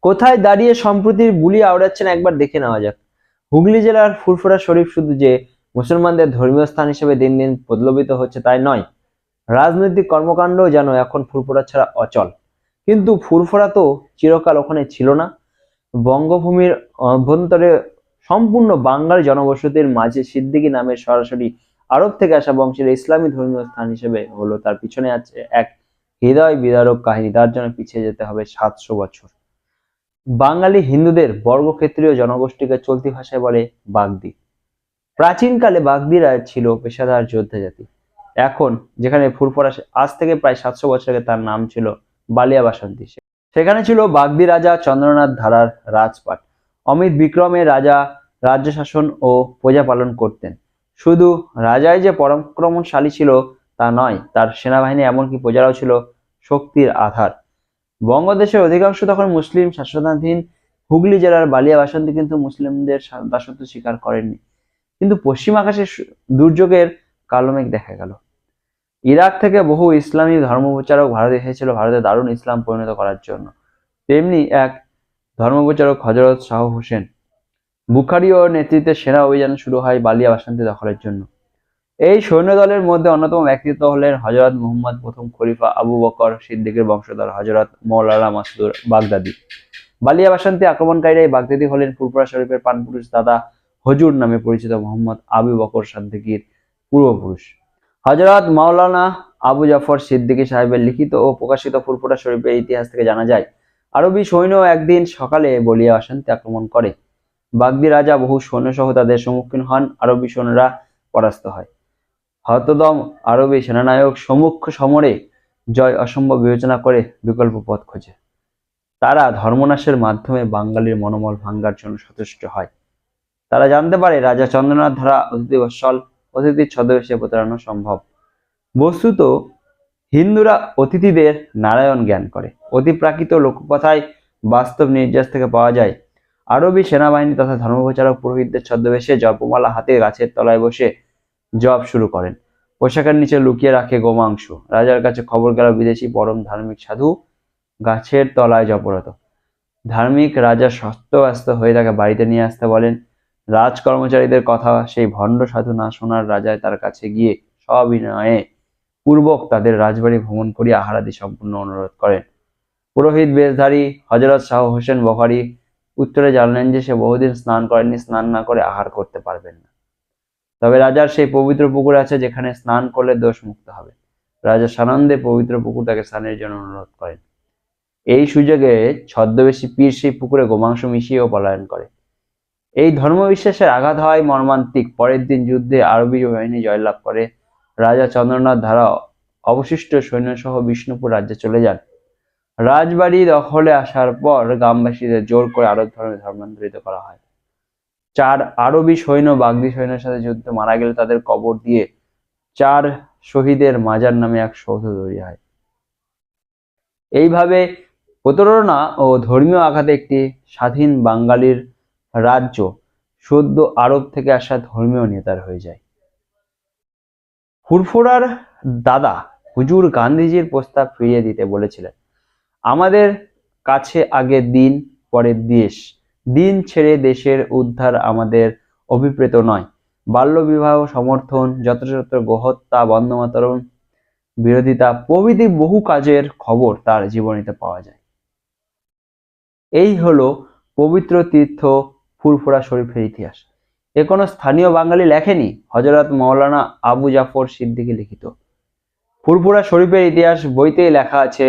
কোথায় দাঁড়িয়ে সম্প্রতির বুলি আওড়াচ্ছেন একবার দেখে নেওয়া যাক। হুগলি জেলার ফুরফুরা শরীফ শুধু যে মুসলমানদের ধর্মীয় স্থান হিসেবে দিন দিন প্রলোভিত হচ্ছে তাই নয়, রাজনৈতিক কর্মকাণ্ডও যেন এখন ফুরফুরা ছাড়া অচল। কিন্তু ফুরফুরা তো চিরকাল ওখানে ছিল না। বঙ্গভূমির অভ্যন্তরে সম্পূর্ণ বাঙালি জনবসতির মাঝে সিদ্দিকী নামের সরাসরি আরব থেকে আসা বংশের ইসলামী ধর্মীয় স্থান হিসেবে হলো, তার পিছনে আছে এক হৃদয় বিদারক কাহিনী। তার জন্য পিছিয়ে যেতে হবে 700 বছর। বাঙালি হিন্দুদের বর্গক্ষেত্রীয় জনগোষ্ঠীকে চলতি ভাষায় বলে বাগদি। প্রাচীনকালে বাগদিরা ছিল পেশাদার যোদ্ধা জাতি। এখন যেখানে ফুরফুরা, আজ থেকে প্রায় 700 বছর আগে তার নাম ছিল বালিয়া বাসন্তী। সেখানে ছিল বাগদি রাজা চন্দ্রনাথ ধারার রাজপাট। অমিত বিক্রমের রাজা রাজ্য শাসন ও প্রজা পালন করতেন। শুধু রাজাই যে পরাক্রমশালী ছিল তা নয়, তার সেনাবাহিনী এমনকি প্রজারাও ছিল শক্তির আধার। বঙ্গদেশের অধিকাংশ তখন মুসলিম শাসনাধীন। হুগলি জেলার বালিয়া বাসন্তী কিন্তু মুসলিমদের দাসত্ব স্বীকার করেননি। কিন্তু পশ্চিম আকাশে দুর্যোগের কালো মেঘ দেখা গেল। ইরাক থেকে বহু ইসলামী ধর্মপ্রচারক ভারতে এসেছিল ভারতে দারুণ ইসলাম পরিণত করার জন্য। তেমনি এক ধর্মপ্রচারক হযরত শাহ হোসেন বুখারী ও নেতৃত্বে সেনা অভিযান শুরু হয় বালিয়া বাসন্তী দখলের জন্য। এই সৈন্যদলের মধ্যে অন্যতম ব্যক্তিত্ব হলেন হযরত মুহাম্মদ প্রথম খলিফা আবু বকর সিদ্দিকের বংশধর হযরত মাওলানা মাসুদ বাগদাদী। বালিয়া বাসন্তী আক্রমণকারীরা এই বাগদাদী হলেন ফুরফুরা শরীফের প্রাণপুরুষ দাদা হুজুর নামে পরিচিত মোহাম্মদ আবু বকর সিদ্দিকীর পূর্বপুরুষ। হযরত মাওলানা আবু জাফর সিদ্দিকী সাহেবের লিখিত ও প্রকাশিত ফুরফুরা শরীফের ইতিহাস থেকে জানা যায়, আরবি সৈন্য একদিন সকালে বালিয়া বাসন্তী আক্রমণ করে। বাগদি রাজা বহু সৈন্যসহ তাদের সম্মুখীন হন। আরবি সৈন্যরা পরাস্ত হয়। হতদম আরবি সেনানায়ক সম্মুখ সমরে জয় অসম্ভব বিবেচনা করে বিকল্প পথ খোঁজে। তারা ধর্মনাশের মাধ্যমে বাঙালির মনোবল ভাঙ্গার জন্য সচেষ্ট হয়। তারা জানতে পারে রাজা চন্দ্রনাথ ধারা অতিথি বৎসল, অতিথির ছদ্মবেশে প্রতারণা সম্ভব। বস্তুত হিন্দুরা অতিথিদের নারায়ণ জ্ঞান করে। অতিপ্রাকৃত লোককথায় বাস্তব নির্যাস থেকে পাওয়া যায়। আরবি সেনাবাহিনী তথা ধর্মপ্রচারক পুরোহিতদের ছদ্মবেশে জপমালা হাতে গাছের তলায় বসে জপ শুরু করেন। পোশাকের নিচে লুকিয়ে রাখে গোমাংস। রাজার কাছে খবর গেল বিদেশি পরম ধার্মিক সাধু গাছের তলায় জপরত। ধার্মিক রাজা ব্যস্ত হয়ে তাকে বাড়িতে নিয়ে আসতে বলেন। রাজ কর্মচারীদের কথা সেই ভণ্ড সাধু না শোনার রাজায় তার কাছে গিয়ে সবিনয়ে পূর্বক তাদের রাজবাড়ি ভ্রমণ করিয়া আহারাদি সম্পূর্ণ অনুরোধ করেন। পুরোহিত বেশধারী হযরত শাহ হোসেন বুখারী উত্তরে জানালেন যে সে বহুদিন স্নান করেননি, স্নান না করে আহার করতে পারবেন না। তবে রাজার সেই পবিত্র পুকুর আছে যেখানে স্নান করলে দোষ মুক্ত হবে। রাজা সানন্দে পবিত্র পুকুর তাকে স্নানের জন্য অনুরোধ করেন। এই সুযোগে ছদ্মবেশী পীর সেই পুকুরে গোমাংস মিশিয়েও পলায়ন করে। এই ধর্মবিশ্বাসের আঘাত হয় মর্মান্তিক। পরের দিন যুদ্ধে আরবি বাহিনী জয়লাভ করে। রাজা চন্দ্রনাথ ধারা অবশিষ্ট সৈন্যসহ বিষ্ণুপুর রাজ্যে চলে যান। রাজবাড়ি দখলে আসার পর গ্রামবাসীদের জোর করে আরব ধর্মে ধর্মান্তরিত করা হয়। 4 আরবি সৈন্য বাগদি সৈন্যের সাথে যুদ্ধে মারা গেলে তাদের কবর দিয়ে 4 শহীদের মাজার নামে এক সৌধ তৈরি হয়। এইভাবে প্রতারণা ও ধর্মীয় আঘাতে একটি স্বাধীন বাঙালির রাজ্য সদ্য আরব থেকে আসা ধর্মীয় নেতার হয়ে যায়। ফুরফুরার দাদা হুজুর গান্ধীজির প্রস্তাব ফিরিয়ে দিতে বলেছিলেন, আমাদের কাছে আগে দিন পরে দেশ, দিন ছেড়ে দেশের উদ্ধার আমাদের অভিপ্রেত নয়। বাল্যবিবাহ সমর্থন, যত্রতত্র গোহত্যা, বন্দমাতরম বিরোধিতা প্রভৃতি বহু কাজের খবর তার জীবনীতে পাওয়া যায়। এই হলো পবিত্র তীর্থ ফুরফুরা শরীফের ইতিহাস। এ কোনো স্থানীয় বাঙালি লেখেনি, হযরত মাওলানা আবু জাফর সিদ্দিকী লিখিত। ফুরফুরা শরীফের ইতিহাস বইতেই লেখা আছে।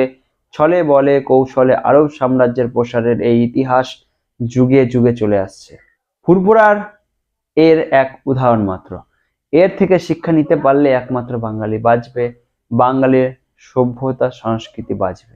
ছলে বলে কৌশলে আরব সাম্রাজ্যের প্রসারের এই ইতিহাস যুগে যুগে চলে আসছে। ফুরফুরার এর এক উদাহরণ মাত্র। এর থেকে শিক্ষা নিতে পারলে একমাত্র বাঙালি বাঁচবে, বাঙালির সভ্যতা সংস্কৃতি বাঁচবে।